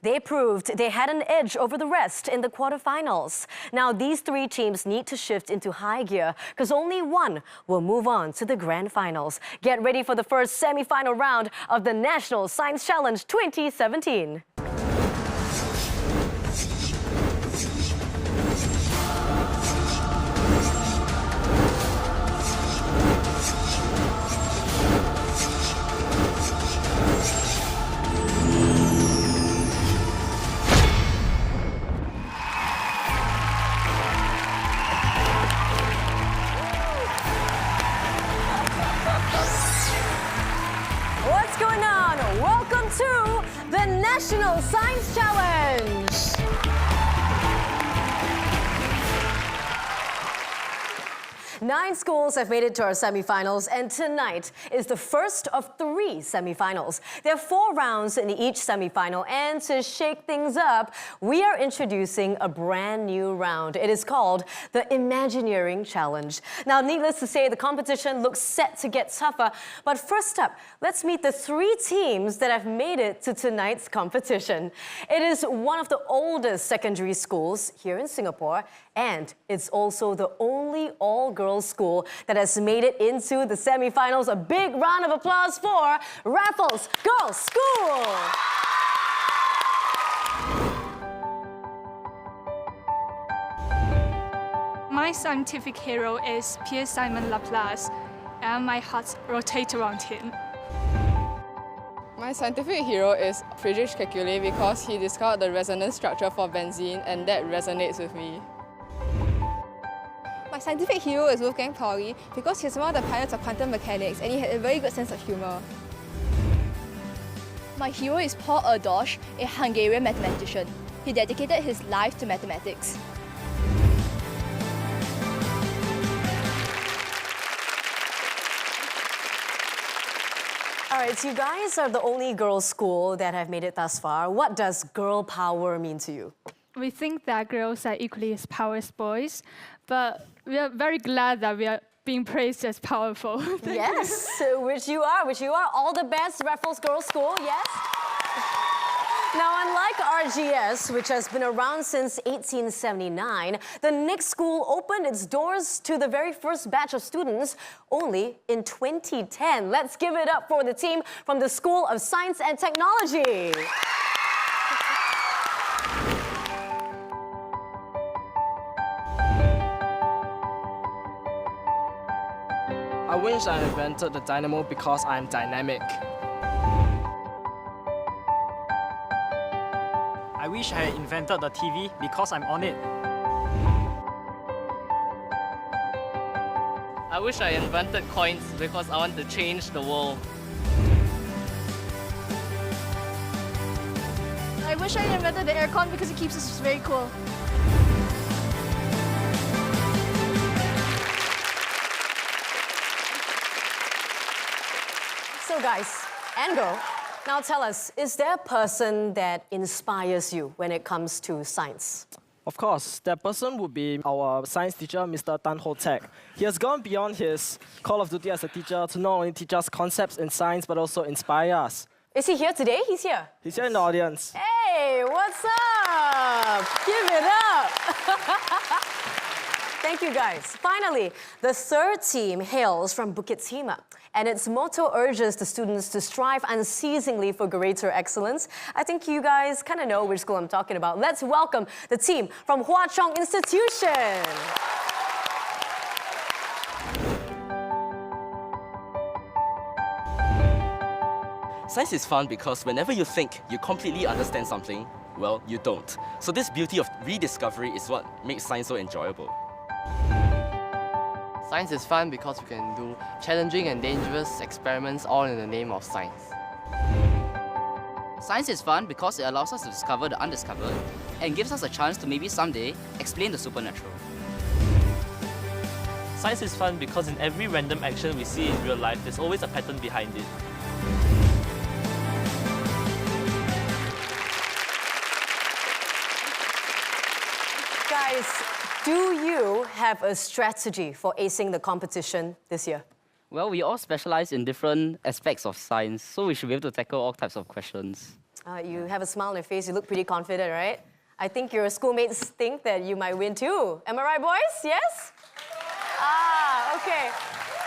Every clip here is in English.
They proved they had an edge over the rest in the quarterfinals. Now these three teams need to shift into high gear because only one will move on to the grand finals. Get ready for the first semi-final round of the National Science Challenge 2017. What's going on? Welcome to the National Science Challenge! 9 schools have made it to our semi-finals, and tonight is the first of 3 semi-finals. There are 4 rounds in each semi-final, and to shake things up, we are introducing a brand new round. It is called the Imagineering Challenge. Now, needless to say, the competition looks set to get tougher, but first up, let's meet the 3 teams that have made it to tonight's competition. It is one of the oldest secondary schools here in Singapore, and it's also the only all-girls school that has made it into the semi-finals. A big round of applause for Raffles Girls School! My scientific hero is Pierre Simon Laplace, and my heart rotates around him. My scientific hero is Friedrich Kekulé because he discovered the resonance structure for benzene, and that resonates with me. My scientific hero is Wolfgang Pauli because he's one of the pioneers of quantum mechanics and he had a very good sense of humor. My hero is Paul Erdős, a Hungarian mathematician. He dedicated his life to mathematics. All right, so you guys are the only girls' school that have made it thus far. What does girl power mean to you? We think that girls are equally as powerful as boys, but we are very glad that we are being praised as powerful. Yes, which you are. All the best, Raffles Girls School, yes? Now, unlike RGS, which has been around since 1879, the next school opened its doors to the very first batch of students only in 2010. Let's give it up for the team from the School of Science and Technology. I wish I invented the dynamo because I'm dynamic. I wish I had invented the TV because I'm on it. I wish I invented coins because I want to change the world. I wish I invented the aircon because it keeps us very cool. So guys, and girl, now tell us, is there a person that inspires you when it comes to science? Of course, that person would be our science teacher, Mr. Tan Ho Tek. He has gone beyond his call of duty as a teacher to not only teach us concepts in science, but also inspire us. Is he here today? He's here. He's here in the audience. Hey, what's up? Give it up. Thank you, guys. Finally, the third team hails from Bukit Timah, and its motto urges the students to strive unceasingly for greater excellence. I think you guys kind of know which school I'm talking about. Let's welcome the team from Hwa Chong Institution. Science is fun because whenever you think you completely understand something, well, you don't. So this beauty of rediscovery is what makes science so enjoyable. Science is fun because we can do challenging and dangerous experiments all in the name of science. Science is fun because it allows us to discover the undiscovered and gives us a chance to maybe someday explain the supernatural. Science is fun because in every random action we see in real life, there's always a pattern behind it. Guys, do you have a strategy for acing the competition this year? Well, we all specialize in different aspects of science, so we should be able to tackle all types of questions. You have a smile on your face, you look pretty confident, right? I think your schoolmates think that you might win too. Am I right, boys? Yes? Okay.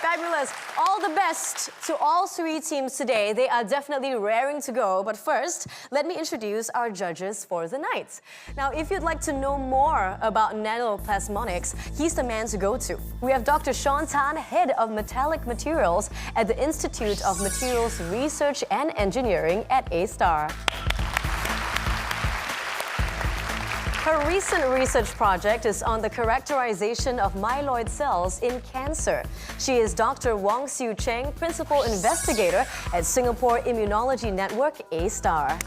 Fabulous. All the best to all three teams today. They are definitely raring to go. But first, let me introduce our judges for the night. Now, if you'd like to know more about nanoplasmonics, he's the man to go to. We have Dr. Sean Tan, Head of Metallic Materials at the Institute of Materials Research and Engineering at A-STAR. Her recent research project is on the characterization of myeloid cells in cancer. She is Dr. Wong Siu Cheng, Principal Investigator at Singapore Immunology Network, A-STAR.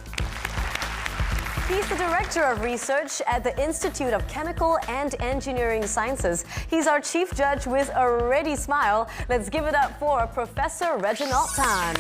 He's the Director of Research at the Institute of Chemical and Engineering Sciences. He's our Chief Judge with a ready smile. Let's give it up for Professor Reginald Tan.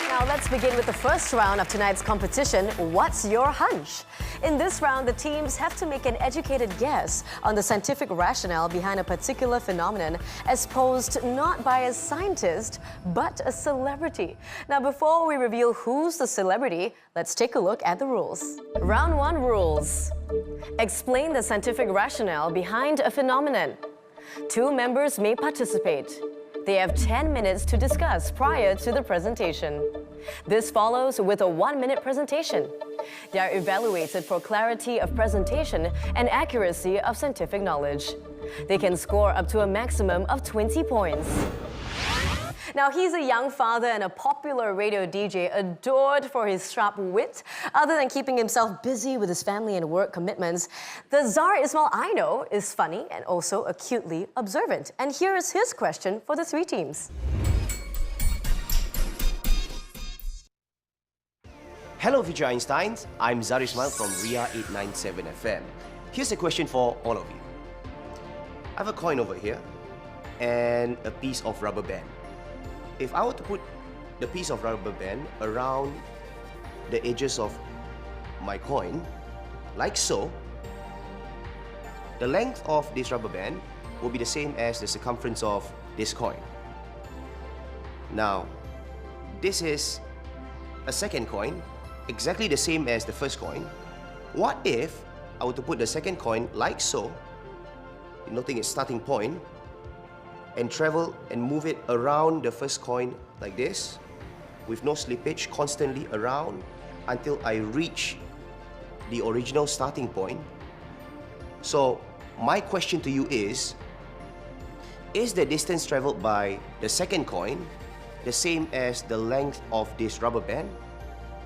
Now let's begin with the first round of tonight's competition, What's Your Hunch? In this round, the teams have to make an educated guess on the scientific rationale behind a particular phenomenon as posed not by a scientist, but a celebrity. Now before we reveal who's the celebrity, let's take a look at the rules. Round 1 rules. Explain the scientific rationale behind a phenomenon. 2 members may participate. They have 10 minutes to discuss prior to the presentation. This follows with a 1-minute presentation. They are evaluated for clarity of presentation and accuracy of scientific knowledge. They can score up to a maximum of 20 points. Now, he's a young father and a popular radio DJ adored for his sharp wit. Other than keeping himself busy with his family and work commitments, the Zar Ismail I know is funny and also acutely observant. And here is his question for the 3 teams. Hello, future Einsteins. I'm Zar Ismail from RIA 897 FM. Here's a question for all of you. I have a coin over here and a piece of rubber band. If I were to put the piece of rubber band around the edges of my coin, like so, the length of this rubber band will be the same as the circumference of this coin. Now, this is a second coin, exactly the same as the first coin. What if I were to put the second coin like so, noting its starting point, and travel and move it around the first coin like this, with no slippage, constantly around until I reach the original starting point. So my question to you is the distance traveled by the second coin the same as the length of this rubber band,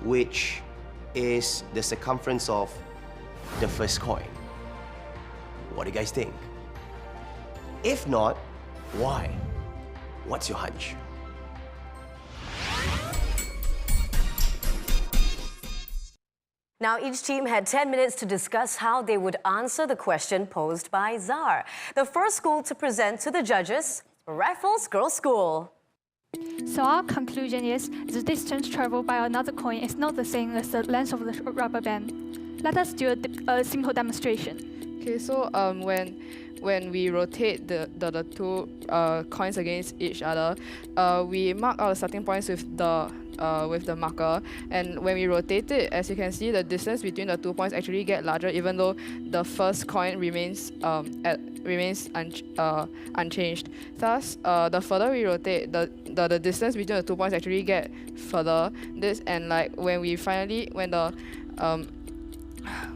which is the circumference of the first coin? What do you guys think? If not, why? What's your hunch? Now, each team had 10 minutes to discuss how they would answer the question posed by Zar. The first school to present to the judges, Raffles Girls School. So our conclusion is the distance traveled by another coin is not the same as the length of the rubber band. Let us do a simple demonstration. Okay, so when we rotate the 2 coins against each other, we mark our starting points with the marker, and when we rotate it, as you can see, the distance between the 2 points actually get larger, even though the first coin remains unchanged. Thus, the further we rotate, the distance between the 2 points actually get further. And like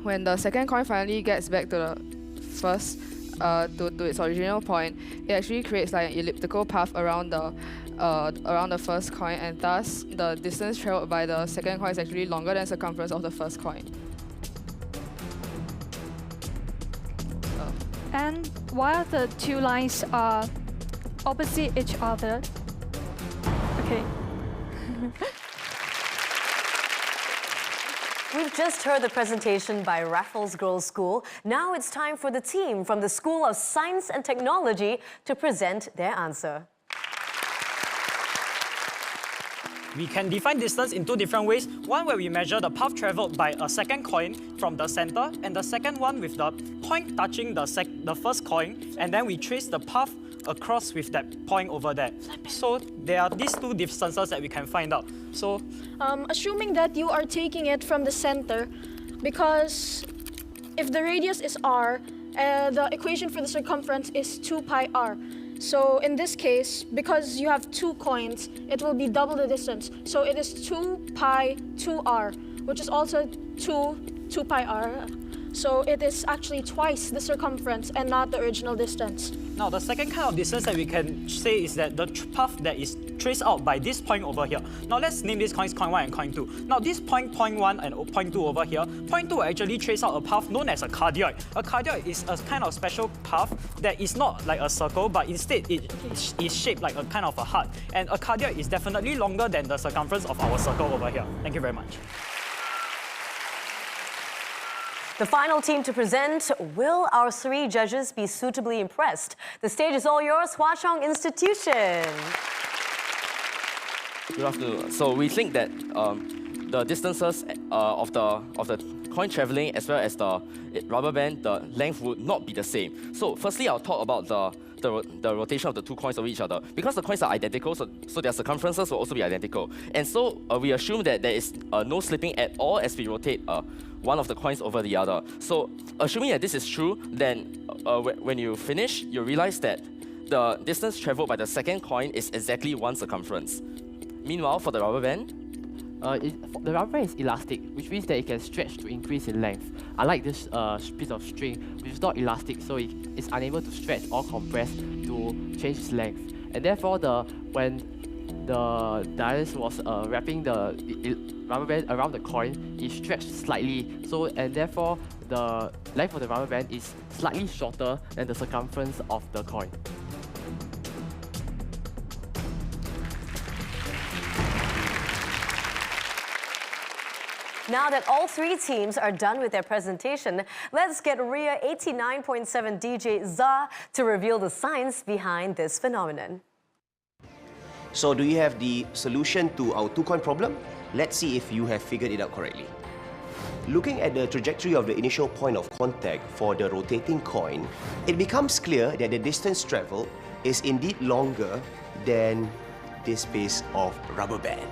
when the second coin finally gets back to the first to its original point, it actually creates like an elliptical path around the first coin, and thus the distance traveled by the second coin is actually longer than the circumference of the first coin. And while the 2 lines are opposite each other, okay. We've just heard the presentation by Raffles Girls School. Now it's time for the team from the School of Science and Technology to present their answer. We can define distance in 2 different ways. One where we measure the path traveled by a second coin from the center, and the second one with the point touching the first coin, and then we trace the path across with that point over there. So there are these two distances that we can find out. So, assuming that you are taking it from the center, because if the radius is r, the equation for the circumference is 2 pi r. So in this case, because you have 2 coins, it will be double the distance. So it is 2 pi 2r, which is also 2 pi r. So it is actually twice the circumference and not the original distance. Now the second kind of distance that we can say is that the path that is traced out by this point over here. Now let's name these coins coin 1 and coin 2. Now this point 1 and point 2 over here, point 2 actually trace out a path known as a cardioid. A cardioid is a kind of special path that is not like a circle, but instead it is shaped like a kind of a heart. And a cardioid is definitely longer than the circumference of our circle over here. Thank you very much. The final team to present, will our 3 judges be suitably impressed? The stage is all yours, Hwa Chong Institution. Good afternoon. So we think that the distances of the coin traveling as well as the rubber band, the length would not be the same. So firstly, I'll talk about the rotation of the 2 coins of each other. Because the coins are identical, so their circumferences will also be identical. And so we assume that there is no slipping at all as we rotate one of the coins over the other. So assuming that this is true, then when you finish, you realize that the distance traveled by the second coin is exactly 1 circumference. Meanwhile, for the rubber band, the rubber band is elastic, which means that it can stretch to increase in length. Unlike this piece of string, which is not elastic, so it is unable to stretch or compress to change its length. And therefore, when the dice was wrapping the rubber band around the coin, it stretched slightly. So, and therefore, the length of the rubber band is slightly shorter than the circumference of the coin. Now that all 3 teams are done with their presentation, let's get RIA 89.7 DJ Za to reveal the science behind this phenomenon. So do you have the solution to our 2-coin problem? Let's see if you have figured it out correctly. Looking at the trajectory of the initial point of contact for the rotating coin, it becomes clear that the distance travelled is indeed longer than this piece of rubber band.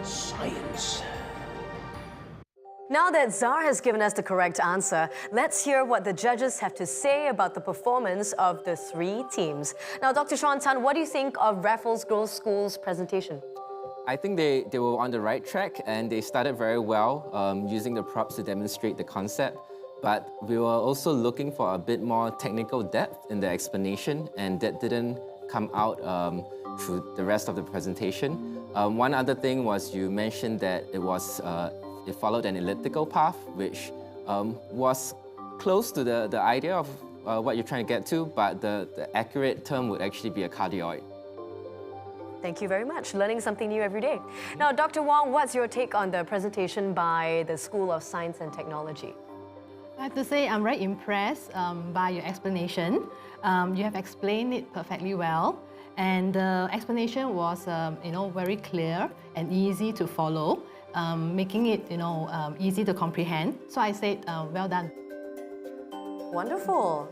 Science. Now that Zar has given us the correct answer, let's hear what the judges have to say about the performance of the 3 teams. Now, Dr. Sean Tan, what do you think of Raffles Girls School's presentation? I think they were on the right track and they started very well using the props to demonstrate the concept. But we were also looking for a bit more technical depth in the explanation, and that didn't come out through the rest of the presentation. One other thing was you mentioned that it followed an elliptical path, which was close to the idea of what you're trying to get to, but the accurate term would actually be a cardioid. Thank you very much. Learning something new every day. Now, Dr. Wong, what's your take on the presentation by the School of Science and Technology? I have to say I'm very impressed by your explanation. You have explained it perfectly well. And the explanation was, very clear and easy to follow, making it, easy to comprehend. So I said, well done. Wonderful.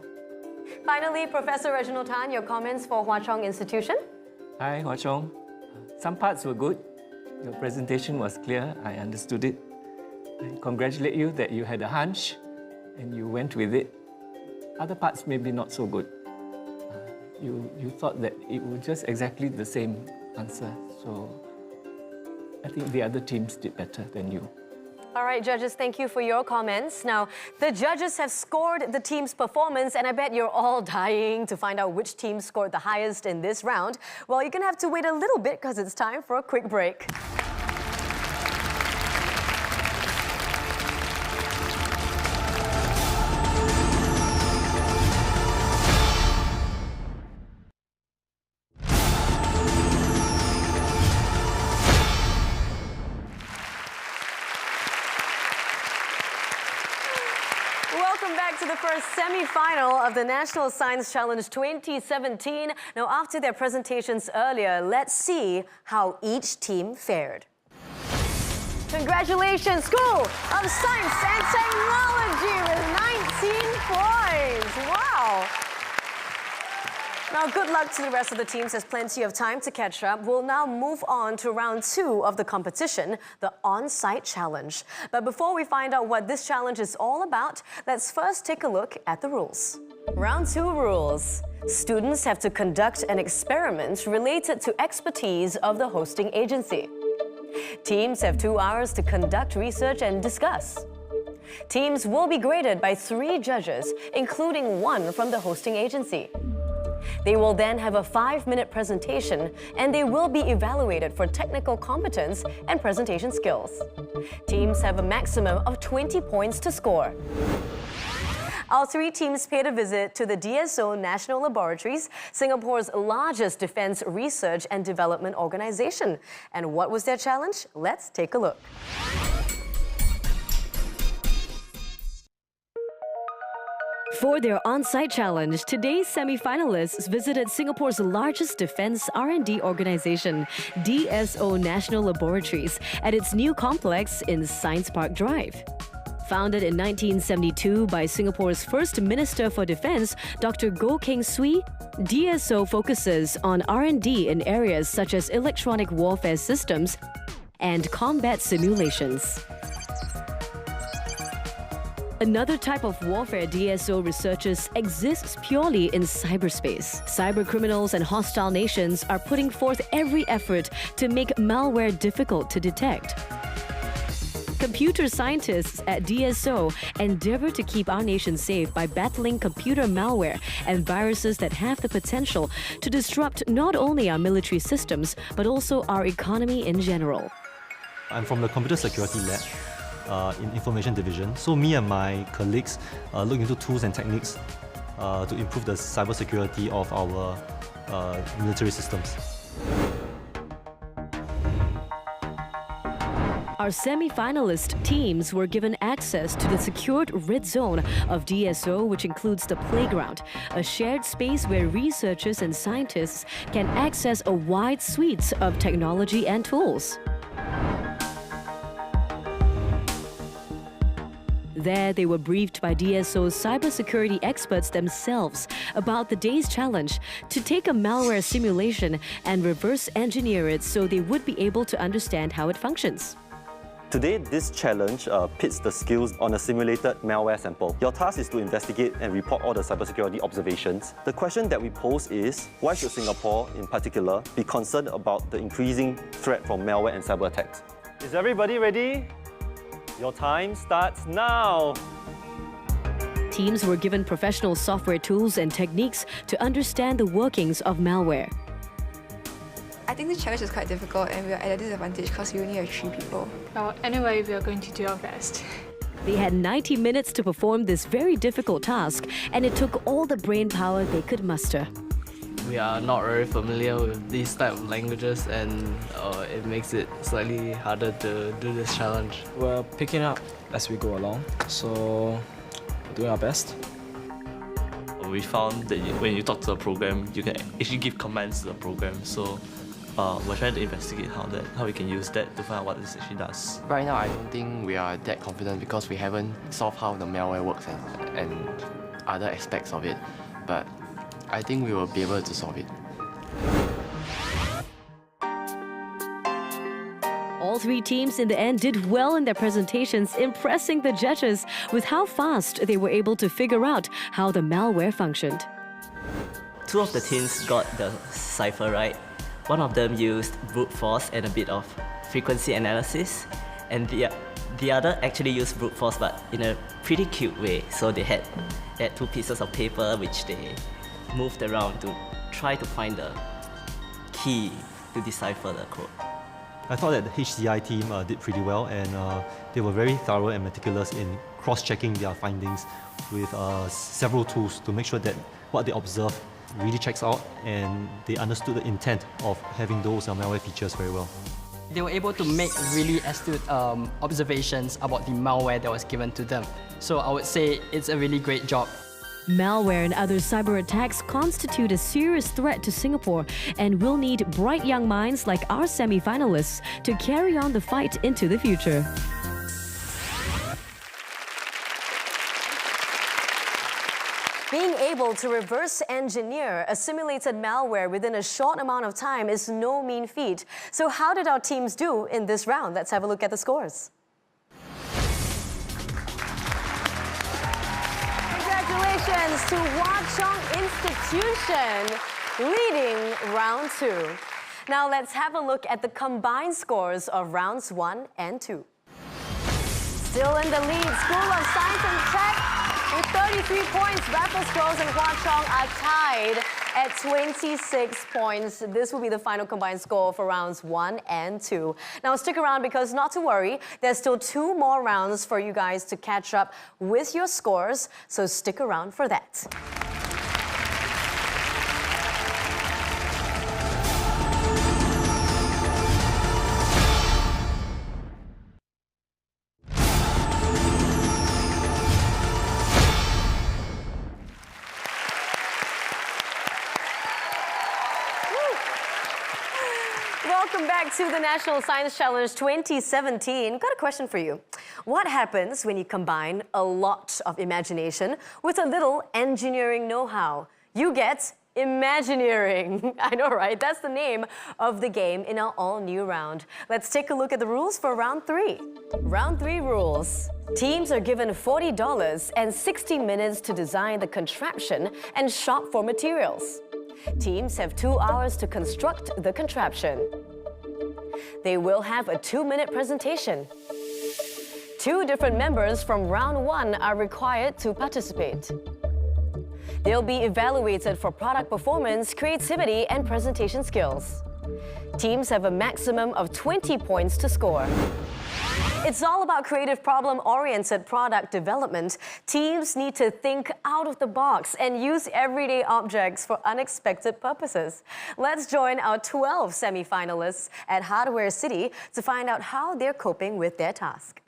Finally, Professor Reginald Tan, your comments for Hwa Chong Institution? Hi, Hwa Chong. Some parts were good. Your presentation was clear. I understood it. I congratulate you that you had a hunch and you went with it. Other parts maybe not so good. You thought that it was just exactly the same answer. So I think the other teams did better than you. All right, judges, thank you for your comments. Now, the judges have scored the team's performance, and I bet you're all dying to find out which team scored the highest in this round. Well, you're gonna have to wait a little bit because it's time for a quick break. Welcome back to the first semi-final of the National Science Challenge 2017. Now, after their presentations earlier, let's see how each team fared. Congratulations, School of Science and Technology with 19 points. Wow. Now, good luck to the rest of the teams. There's plenty of time to catch up. We'll now move on to round 2 of the competition, the on-site challenge. But before we find out what this challenge is all about, let's first take a look at the rules. Round 2 rules. Students have to conduct an experiment related to expertise of the hosting agency. Teams have 2 hours to conduct research and discuss. Teams will be graded by 3 judges, including 1 from the hosting agency. They will then have a 5-minute presentation, and they will be evaluated for technical competence and presentation skills. Teams have a maximum of 20 points to score. Our 3 teams paid a visit to the DSO National Laboratories, Singapore's largest defense research and development organization. And what was their challenge? Let's take a look. For their on-site challenge, today's semi-finalists visited Singapore's largest defense R&D organization, DSO National Laboratories, at its new complex in Science Park Drive. Founded in 1972 by Singapore's first Minister for Defence, Dr. Goh Keng Swee, DSO focuses on R&D in areas such as electronic warfare systems and combat simulations. Another type of warfare DSO researches exists purely in cyberspace. Cybercriminals and hostile nations are putting forth every effort to make malware difficult to detect. Computer scientists at DSO endeavor to keep our nation safe by battling computer malware and viruses that have the potential to disrupt not only our military systems, but also our economy in general. I'm from the Computer Security Lab in Information Division. So me and my colleagues look into tools and techniques to improve the cybersecurity of our military systems. Our semi-finalist teams were given access to the secured red zone of DSO, which includes the playground, a shared space where researchers and scientists can access a wide suite of technology and tools. There, they were briefed by DSO's cybersecurity experts themselves about the day's challenge to take a malware simulation and reverse engineer it so they would be able to understand how it functions. Today, this challenge pits the skills on a simulated malware sample. Your task is to investigate and report all the cybersecurity observations. The question that we pose is, why should Singapore, in particular, be concerned about the increasing threat from malware and cyber attacks? Is everybody ready? Your time starts now! Teams were given professional software tools and techniques to understand the workings of malware. I think the challenge is quite difficult and we are at a disadvantage because we only have 3 people. Well, anyway, we are going to do our best. They had 90 minutes to perform this very difficult task, and it took all the brain power they could muster. We are not very familiar with these type of languages, and it makes it slightly harder to do this challenge. We're picking up as we go along, so we're doing our best. We found that when you talk to the program, you can actually give commands to the program. So we're trying to investigate how we can use that to find out what this actually does. Right now, I don't think we are that confident because we haven't solved how the malware works and other aspects of it. But I think we will be able to solve it. All 3 teams in the end did well in their presentations, impressing the judges with how fast they were able to figure out how the malware functioned. 2 of the teams got the cipher right. One of them used brute force and a bit of frequency analysis, and the other actually used brute force but in a pretty cute way. So they had 2 pieces of paper which they moved around to try to find the key to decipher the code. I thought that the HCI team did pretty well, and they were very thorough and meticulous in cross-checking their findings with several tools to make sure that what they observed really checks out and they understood the intent of having those malware features very well. They were able to make really astute observations about the malware that was given to them. So I would say it's a really great job. Malware and other cyber attacks constitute a serious threat to Singapore and will need bright young minds like our semi-finalists to carry on the fight into the future. Being able to reverse engineer a simulated malware within a short amount of time is no mean feat. So how did our teams do in this round? Let's have a look at the scores. Congratulations to Hwa Chong Institution, leading round 2. Now let's have a look at the combined scores of rounds 1 and 2. Still in the lead, School of Science and Tech with 33 points. Raffles Girls and Hwa Chong are tied at 26 points. This will be the final combined score for rounds 1 and 2. Now stick around because not to worry, there's still 2 more rounds for you guys to catch up with your scores, so stick around for that. Welcome back to the National Science Challenge 2017. Got a question for you. What happens when you combine a lot of imagination with a little engineering know-how? You get Imagineering. I know, right? That's the name of the game in our all-new round. Let's take a look at the rules for round 3. Round 3 rules. Teams are given $40 and 60 minutes to design the contraption and shop for materials. Teams have 2 hours to construct the contraption. They will have a 2-minute presentation. 2 different members from round 1 are required to participate. They'll be evaluated for product performance, creativity, and presentation skills. Teams have a maximum of 20 points to score. It's all about creative problem-oriented product development. Teams need to think out of the box and use everyday objects for unexpected purposes. Let's join our 12 semi-finalists at Hardware City to find out how they're coping with their task.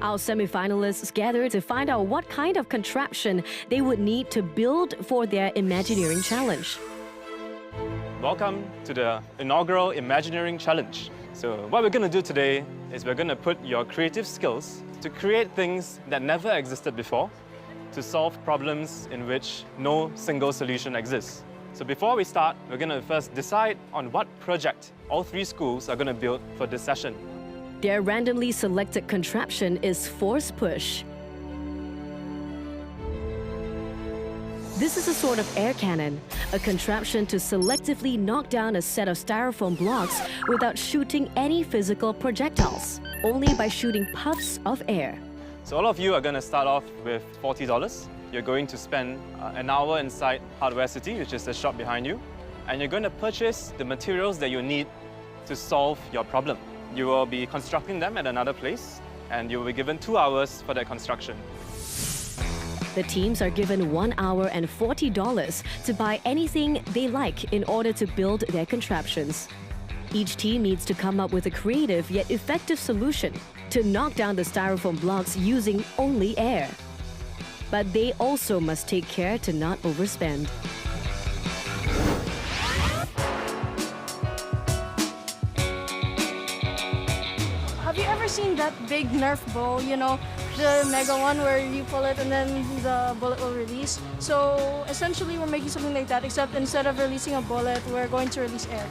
Our semi-finalists gathered to find out what kind of contraption they would need to build for their Imagineering Challenge. Welcome to the inaugural Imagineering Challenge. So what we're going to do today is we're going to put your creative skills to create things that never existed before, to solve problems in which no single solution exists. So before we start, we're going to first decide on what project all 3 schools are going to build for this session. Their randomly selected contraption is Force Push. This is a sort of air cannon, a contraption to selectively knock down a set of styrofoam blocks without shooting any physical projectiles, only by shooting puffs of air. So all of you are going to start off with $40. You're going to spend an hour inside Hardware City, which is the shop behind you, and you're going to purchase the materials that you need to solve your problem. You will be constructing them at another place, and you will be given 2 hours for that construction. The teams are given 1 hour and $40 to buy anything they like in order to build their contraptions. Each team needs to come up with a creative yet effective solution to knock down the styrofoam blocks using only air. But they also must take care to not overspend. Have you ever seen that big Nerf ball, you know, the mega one where you pull it and then the bullet will release? So essentially we're making something like that, except instead of releasing a bullet, we're going to release air.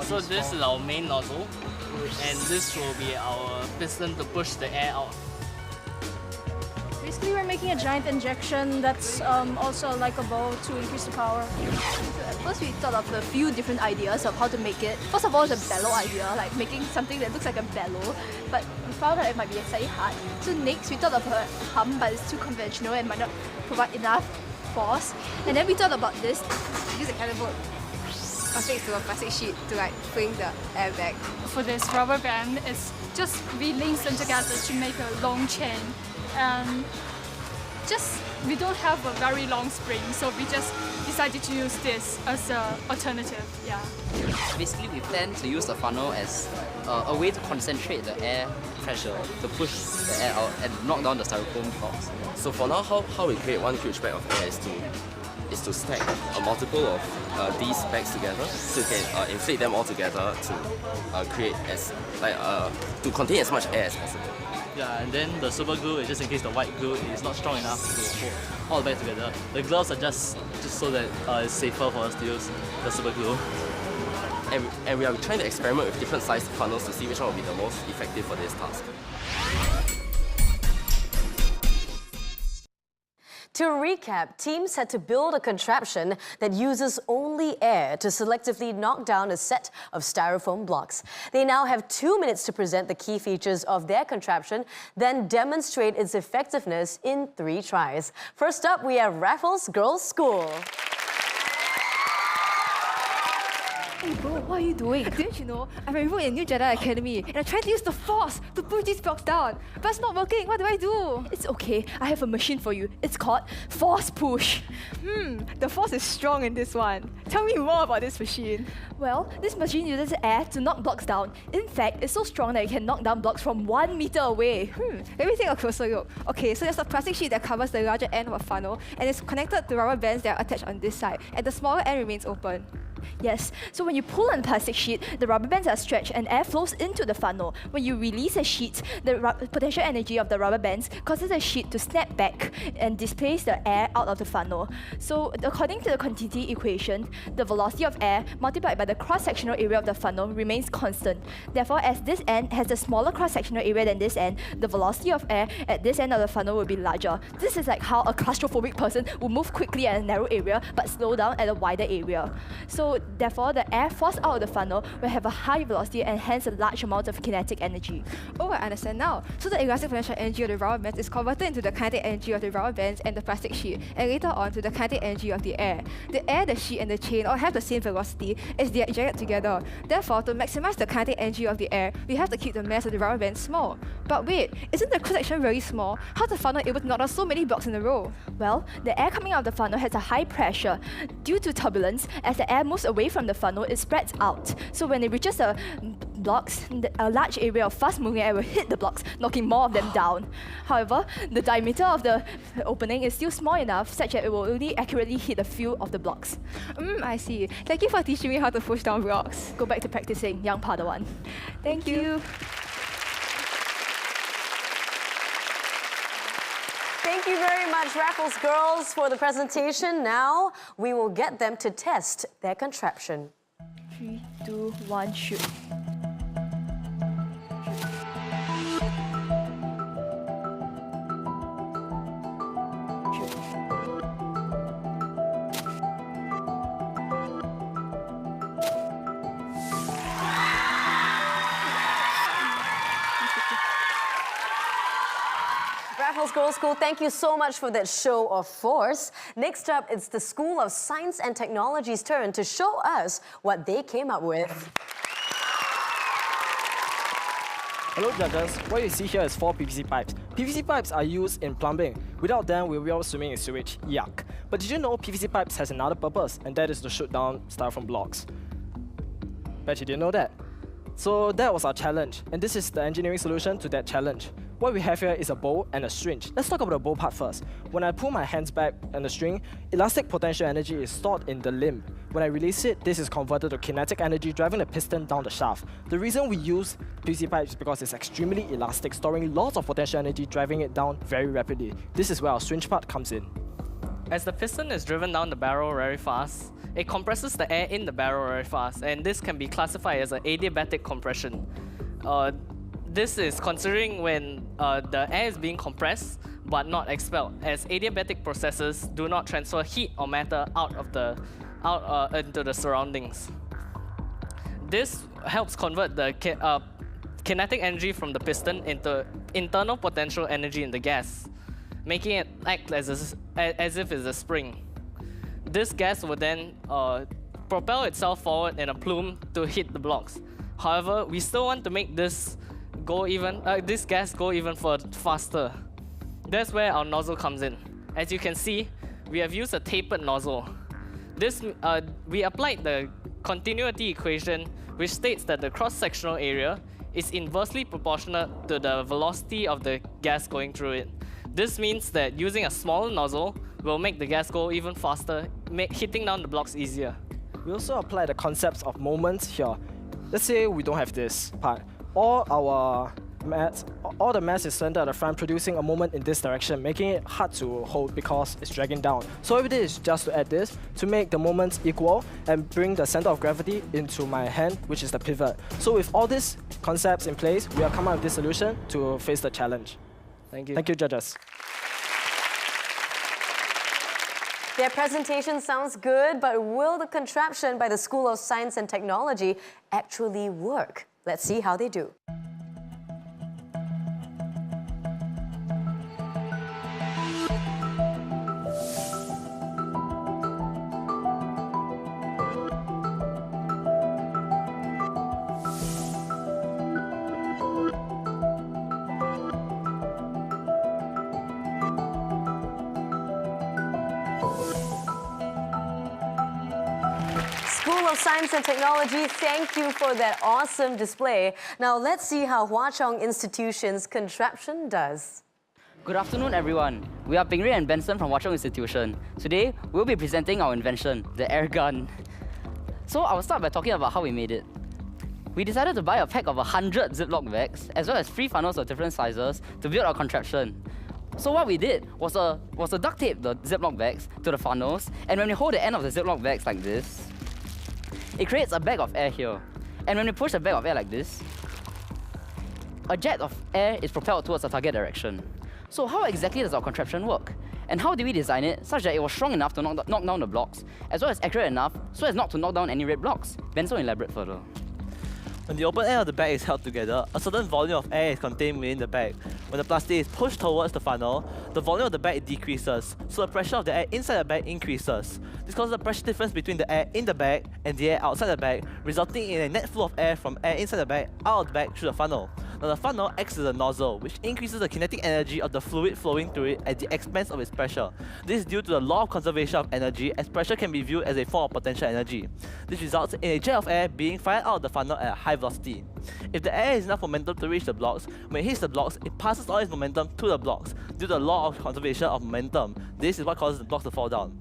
So this is our main nozzle, and this will be our piston to push the air out. Basically, we're making a giant injection that's also like a bow to increase the power. At first, we thought of a few different ideas of how to make it. First of all, the bellow idea, like making something that looks like a bellow, but we found out it might be slightly hard. So next, we thought of a hum, but it's too conventional and might not provide enough force. And then we thought about this, use a catapult affixed to a plastic sheet to like fling the air back. For this rubber band, it's just we link them together to make a long chain. And we don't have a very long spring, so we just decided to use this as an alternative. Yeah. Basically, we plan to use the funnel as a way to concentrate the air pressure to push the air out and knock down the styrofoam blocks. So for now, how we create one huge bag of air is to stack a multiple of these bags together, so you can inflate them all together to create to contain as much air as possible. Yeah, and then the super glue is just in case the white glue is not strong enough to hold all the bags together. The gloves are just so that it's safer for us to use the super glue. And we are trying to experiment with different sized funnels to see which one will be the most effective for this task. To recap, teams had to build a contraption that uses only air to selectively knock down a set of styrofoam blocks. They now have 2 minutes to present the key features of their contraption, then demonstrate its effectiveness in 3 tries. First up, we have Raffles Girls School. Hey bro, what are you doing? Didn't you know I'm enrolled in New Jedi Academy and I'm trying to use the Force to push these blocks down, but it's not working. What do I do? It's okay, I have a machine for you. It's called Force Push. The force is strong in this one. Tell me more about this machine. Well, this machine uses air to knock blocks down. In fact, it's so strong that it can knock down blocks from 1 meter away. Let me take a closer look. Okay, so there's a plastic sheet that covers the larger end of a funnel and it's connected to rubber bands that are attached on this side, and the smaller end remains open. Yes, so when you pull on the plastic sheet, the rubber bands are stretched and air flows into the funnel. When you release a sheet, the potential energy of the rubber bands causes the sheet to snap back and displace the air out of the funnel. So according to the continuity equation, the velocity of air multiplied by the cross-sectional area of the funnel remains constant. Therefore, as this end has a smaller cross-sectional area than this end, the velocity of air at this end of the funnel will be larger. This is like how a claustrophobic person will move quickly at a narrow area but slow down at a wider area. So therefore, the air forced out of the funnel will have a high velocity and hence a large amount of kinetic energy. Oh, I understand now. So the elastic potential energy of the rubber bands is converted into the kinetic energy of the rubber bands and the plastic sheet, and later on to the kinetic energy of the air. The air, the sheet, and the chain all have the same velocity as they are ejected together. Therefore, to maximize the kinetic energy of the air, we have to keep the mass of the rubber bands small. But wait, isn't the cross-section very small? How's the funnel able to knock down so many blocks in a row? Well, the air coming out of the funnel has a high pressure. Due to turbulence, as the air moves away from the funnel, it spreads out. So when it reaches the blocks, a large area of fast-moving air will hit the blocks, knocking more of them down. However, the diameter of the opening is still small enough such that it will only accurately hit a few of the blocks. I see. Thank you for teaching me how to push down blocks. Go back to practicing, young Padawan. Thank you. Thank you very much, Raffles Girls, for the presentation. Now, we will get them to test their contraption. 3, 2, 1, shoot. Raffles Girls School, thank you so much for that show of force. Next up, it's the School of Science and Technology's turn to show us what they came up with. Hello judges, what you see here is 4 PVC pipes. PVC pipes are used in plumbing. Without them, we'll be all swimming in sewage. Yuck. But did you know PVC pipes has another purpose, and that is to shoot down styrofoam blocks? Bet you didn't know that. So that was our challenge, and this is the engineering solution to that challenge. What we have here is a bow and a syringe. Let's talk about the bow part first. When I pull my hands back on the string, elastic potential energy is stored in the limb. When I release it, this is converted to kinetic energy driving the piston down the shaft. The reason we use PVC pipes is because it's extremely elastic, storing lots of potential energy driving it down very rapidly. This is where our syringe part comes in. As the piston is driven down the barrel very fast, it compresses the air in the barrel very fast, and this can be classified as an adiabatic compression. This is considering when the air is being compressed but not expelled, as adiabatic processes do not transfer heat or matter into the surroundings. This helps convert the kinetic energy from the piston into internal potential energy in the gas, making it act as if it's a spring. This gas will then propel itself forward in a plume to hit the blocks. However, we still want to make this gas go even faster. That's where our nozzle comes in. As you can see, we have used a tapered nozzle. We applied the continuity equation, which states that the cross-sectional area is inversely proportional to the velocity of the gas going through it. This means that using a smaller nozzle will make the gas go even faster, hitting down the blocks easier. We also apply the concepts of moments here. Let's say we don't have this part. All our all the mass is centered at the front, producing a moment in this direction, making it hard to hold because it's dragging down. So what we did is just to add this to make the moments equal and bring the center of gravity into my hand, which is the pivot. So with all these concepts in place, we have come up with this solution to face the challenge. Thank you. Thank you, judges. Their presentation sounds good, but will the contraption by the School of Science and Technology actually work? Let's see how they do. School of Science and Technology, thank you for that awesome display. Now let's see how Hwa Chong Institution's contraption does. Good afternoon, everyone. We are Pingri and Benson from Hwa Chong Institution. Today, we'll be presenting our invention, the air gun. So I'll start by talking about how we made it. We decided to buy a pack of 100 Ziploc bags, as well as 3 funnels of different sizes to build our contraption. So what we did was to duct tape the Ziploc bags to the funnels, and when we hold the end of the Ziploc bags like this, it creates a bag of air here. And when we push the bag of air like this, a jet of air is propelled towards the target direction. So how exactly does our contraption work? And how did we design it such that it was strong enough to knock down the blocks, as well as accurate enough so as not to knock down any red blocks? Ben will elaborate further. When the open end of the bag is held together, a certain volume of air is contained within the bag. When the plastic is pushed towards the funnel, the volume of the bag decreases, so the pressure of the air inside the bag increases. This causes a pressure difference between the air in the bag and the air outside the bag, resulting in a net flow of air from air inside the bag out of the bag through the funnel. Now the funnel acts as a nozzle, which increases the kinetic energy of the fluid flowing through it at the expense of its pressure. This is due to the law of conservation of energy, as pressure can be viewed as a form of potential energy. This results in a jet of air being fired out of the funnel at a high velocity. If the air has enough momentum to reach the blocks, when it hits the blocks, it passes all its momentum to the blocks due to the law of conservation of momentum. This is what causes the blocks to fall down.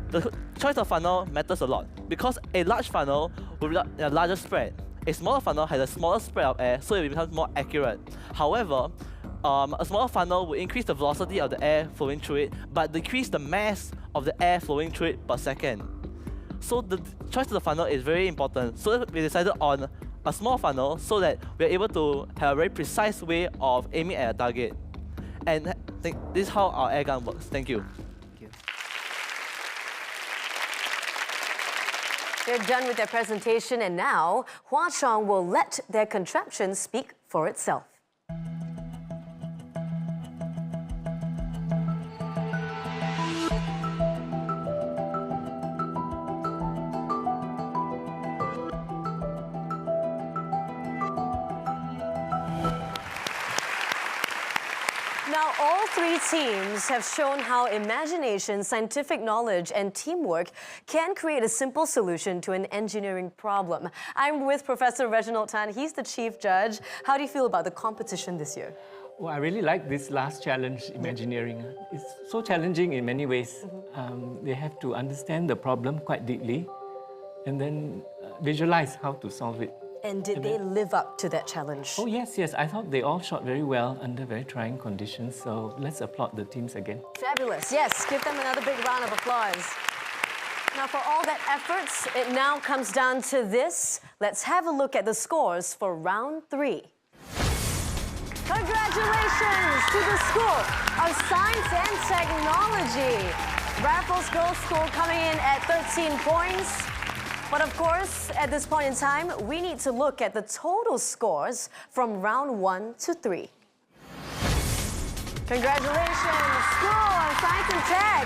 The choice of funnel matters a lot because a large funnel will result in a larger spread. A smaller funnel has a smaller spread of air, so it becomes more accurate. However, a smaller funnel will increase the velocity of the air flowing through it, but decrease the mass of the air flowing through it per second. So the choice of the funnel is very important. So we decided on a small funnel so that we're able to have a very precise way of aiming at a target. And this is how our air gun works. Thank you. They're done with their presentation, and now Hwa Chong will let their contraption speak for itself. Now, all 3 teams have shown how imagination, scientific knowledge, and teamwork can create a simple solution to an engineering problem. I'm with Professor Reginald Tan. He's the chief judge. How do you feel about the competition this year? Well, I really like this last challenge, Imagineering. It's so challenging in many ways. They have to understand the problem quite deeply and then visualize how to solve it. And did they live up to that challenge? Oh, yes. I thought they all shot very well under very trying conditions, so let's applaud the teams again. Fabulous. Yes, give them another big round of applause. Now, for all that efforts, it now comes down to this. Let's have a look at the scores for round 3. Congratulations to the School of Science and Technology. Raffles Girls School coming in at 13 points. But of course, at this point in time, we need to look at the total scores from round 1 to 3. Congratulations, School of Science and Tech,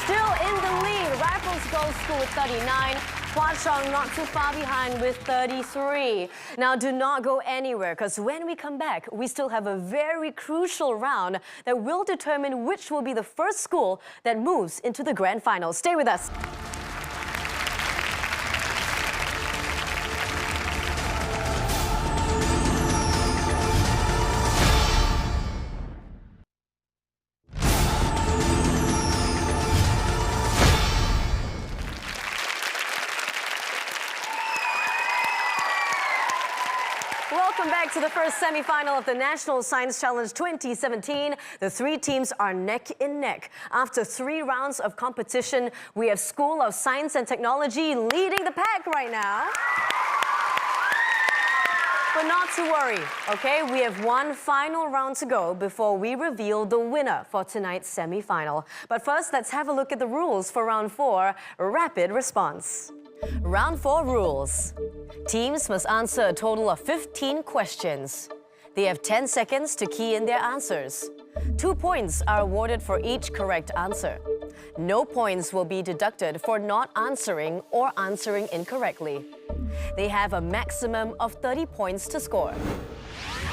still in the lead. Raffles Girls School with 39, Hwa Chong not too far behind with 33. Now, do not go anywhere, because when we come back, we still have a very crucial round that will determine which will be the first school that moves into the grand final. Stay with us. Welcome Welcome back to the first semi-final of the National Science Challenge 2017. The three teams are neck in neck. After 3 rounds of competition, we have School of Science and Technology leading the pack right now. But not to worry, okay? We have one final round to go before we reveal the winner for tonight's semi-final. But first, let's have a look at the rules for round 4, rapid response. Round 4 rules. Teams must answer a total of 15 questions. They have 10 seconds to key in their answers. 2 points are awarded for each correct answer. No points will be deducted for not answering or answering incorrectly. They have a maximum of 30 points to score.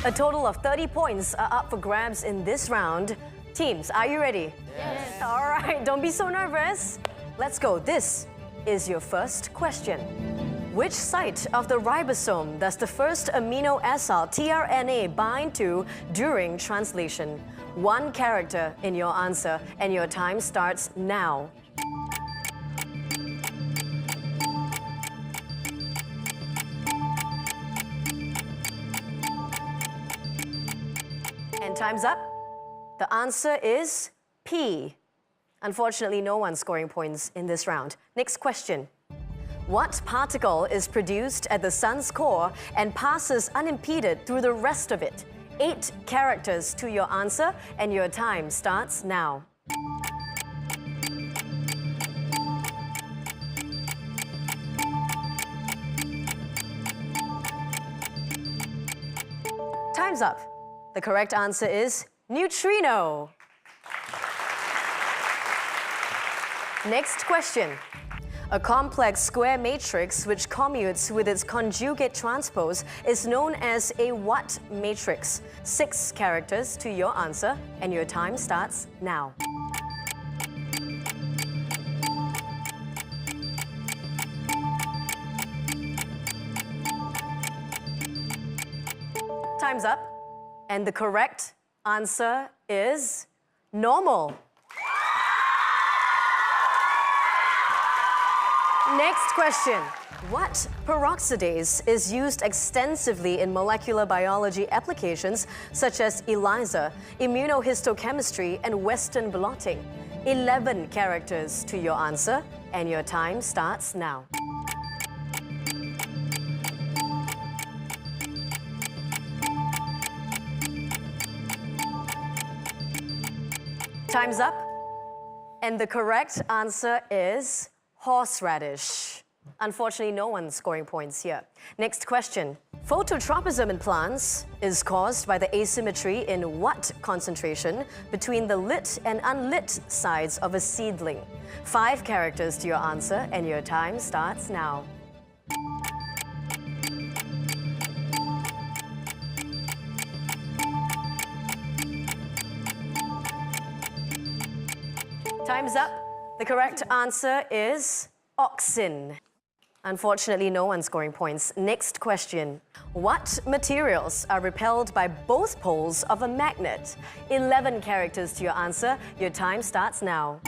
A total of 30 points are up for grabs in this round. Teams, are you ready? Yes. All right, don't be so nervous. Let's go. This is your first question. Which site of the ribosome does the first amino acid tRNA bind to during translation? 1 character in your answer, and your time starts now. And time's up. The answer is P. Unfortunately, no one's scoring points in this round. Next question. What particle is produced at the sun's core and passes unimpeded through the rest of it? 8 characters to your answer, and your time starts now. Time's up. The correct answer is neutrino. Next question. A complex square matrix which commutes with its conjugate transpose is known as a what matrix? 6 characters to your answer, and your time starts now. Time's up, and the correct answer is normal. Next question. What peroxidase is used extensively in molecular biology applications such as ELISA, immunohistochemistry, and Western blotting? 11 characters to your answer, and your time starts now. Time's up, and the correct answer is horseradish. Unfortunately, no one's scoring points here. Next question. Phototropism in plants is caused by the asymmetry in what concentration between the lit and unlit sides of a seedling? 5 characters to your answer, and your time starts now. Time's up. The correct answer is auxin. Unfortunately, no one's scoring points. Next question. What materials are repelled by both poles of a magnet? 11 characters to your answer. Your time starts now.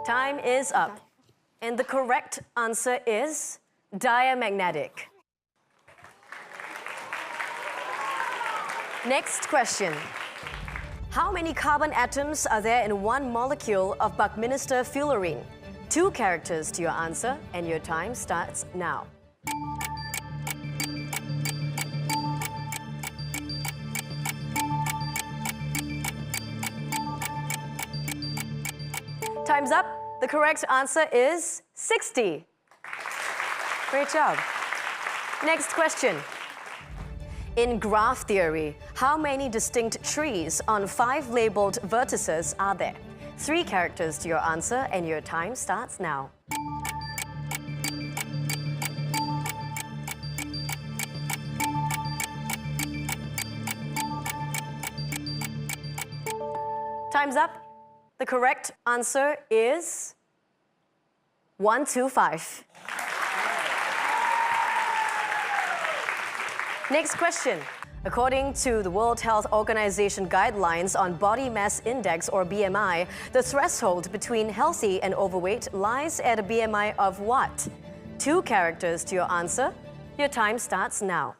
Time is up. And the correct answer is diamagnetic. Next question. How many carbon atoms are there in 1 molecule of Buckminster fullerene? 2 characters to your answer, and your time starts now. Time's up. The correct answer is 60. Great job. Next question. In graph theory, how many distinct trees on 5 labeled vertices are there? 3 characters to your answer, and your time starts now. Time's up. The correct answer is 1, 2, 5. Next question. According to the World Health Organization guidelines on body mass index or BMI, the threshold between healthy and overweight lies at a BMI of what? 2 characters to your answer. Your time starts now.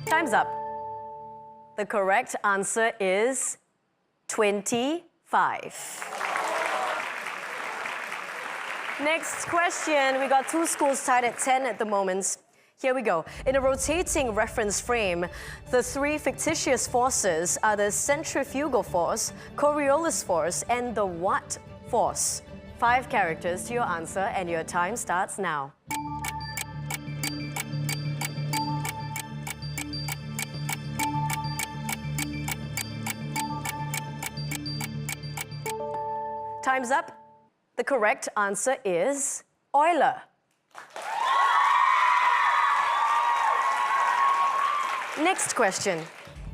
Time's up. The correct answer is 25. Next question. We got 2 schools tied at 10 at the moment. Here we go. In a rotating reference frame, the 3 fictitious forces are the centrifugal force, Coriolis force, and the what force? 5 characters to your answer, and your time starts now. Time's up. The correct answer is Euler. Next question.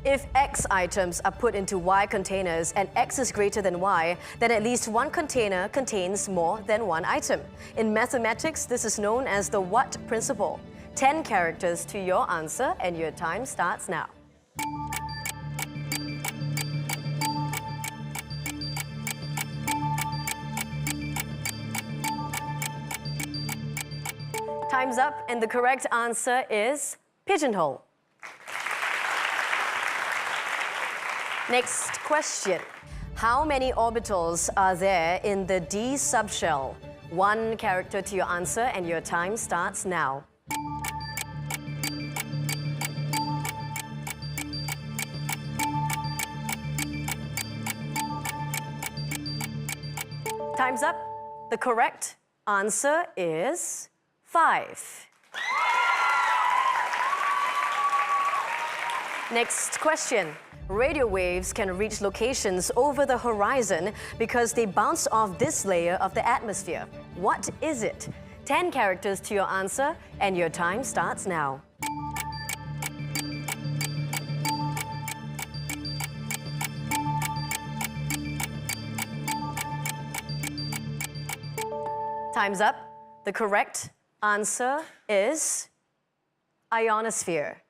If X items are put into Y containers and X is greater than Y, then at least one container contains more than one item. In mathematics, this is known as the what principle? 10 characters to your answer, and your time starts now. Time's up, and the correct answer is pigeonhole. Next question. How many orbitals are there in the D subshell? 1 character to your answer, and your time starts now. Time's up. The correct answer is 5. Next question. Radio waves can reach locations over the horizon because they bounce off this layer of the atmosphere. What is it? 10 characters to your answer, and your time starts now. Time's up. The correct answer is ionosphere.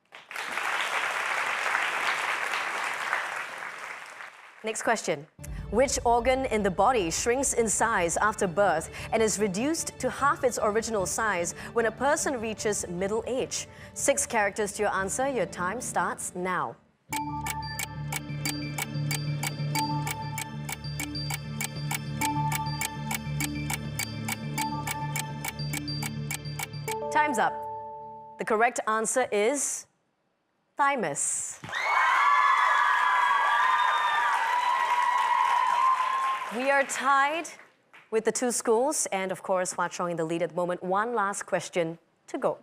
Next question. Which organ in the body shrinks in size after birth and is reduced to half its original size when a person reaches middle age? 6 characters to your answer. Your time starts now. Time's up. The correct answer is thymus. We are tied with the 2 schools, and of course, Hwa Chong in the lead at the moment. One last question to go.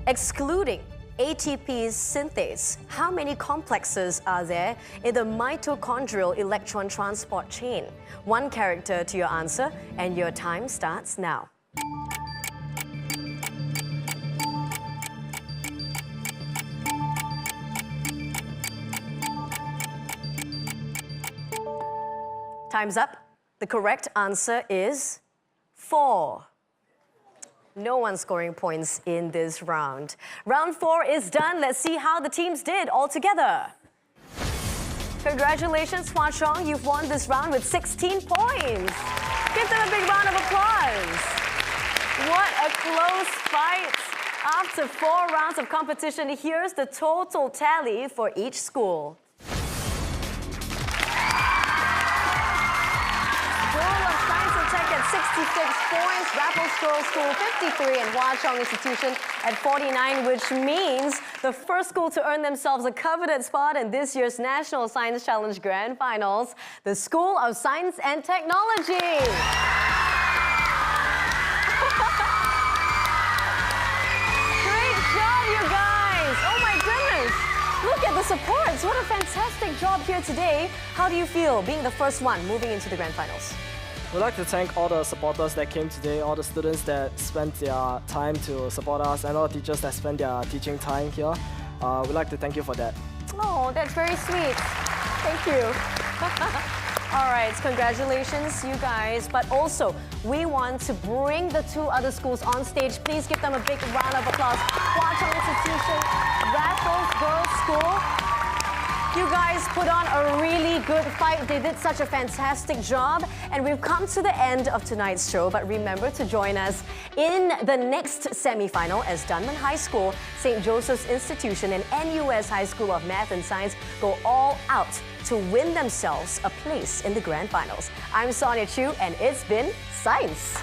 Excluding ATP's synthase, how many complexes are there in the mitochondrial electron transport chain? 1 character to your answer, and your time starts now. Time's up. The correct answer is 4. No one scoring points in this round. Round 4 is done. Let's see how the teams did all together. Congratulations, Hwa Chong. You've won this round with 16 points. Give them a big round of applause. What a close fight. After 4 rounds of competition, here's the total tally for each school. At 66 points, Raffles Girls School 53 and Hwa Chong Institution at 49, which means the first school to earn themselves a coveted spot in this year's National Science Challenge Grand Finals, the School of Science and Technology. Great job, you guys! Oh my goodness! Look at the supports! What a fantastic job here today. How do you feel being the first one moving into the Grand Finals? We'd like to thank all the supporters that came today, all the students that spent their time to support us, and all the teachers that spent their teaching time here. We'd like to thank you for that. Oh, that's very sweet. Thank you. All right, congratulations, you guys. But also, we want to bring the two other schools on stage. Please give them a big round of applause. Hwa Chong Institution, Raffles Girls School. You guys put on a really good fight. They did such a fantastic job. And we've come to the end of tonight's show. But remember to join us in the next semi-final as Dunman High School, St. Joseph's Institution, and NUS High School of Math and Science go all out to win themselves a place in the grand finals. I'm Sonia Chu, and it's been Science.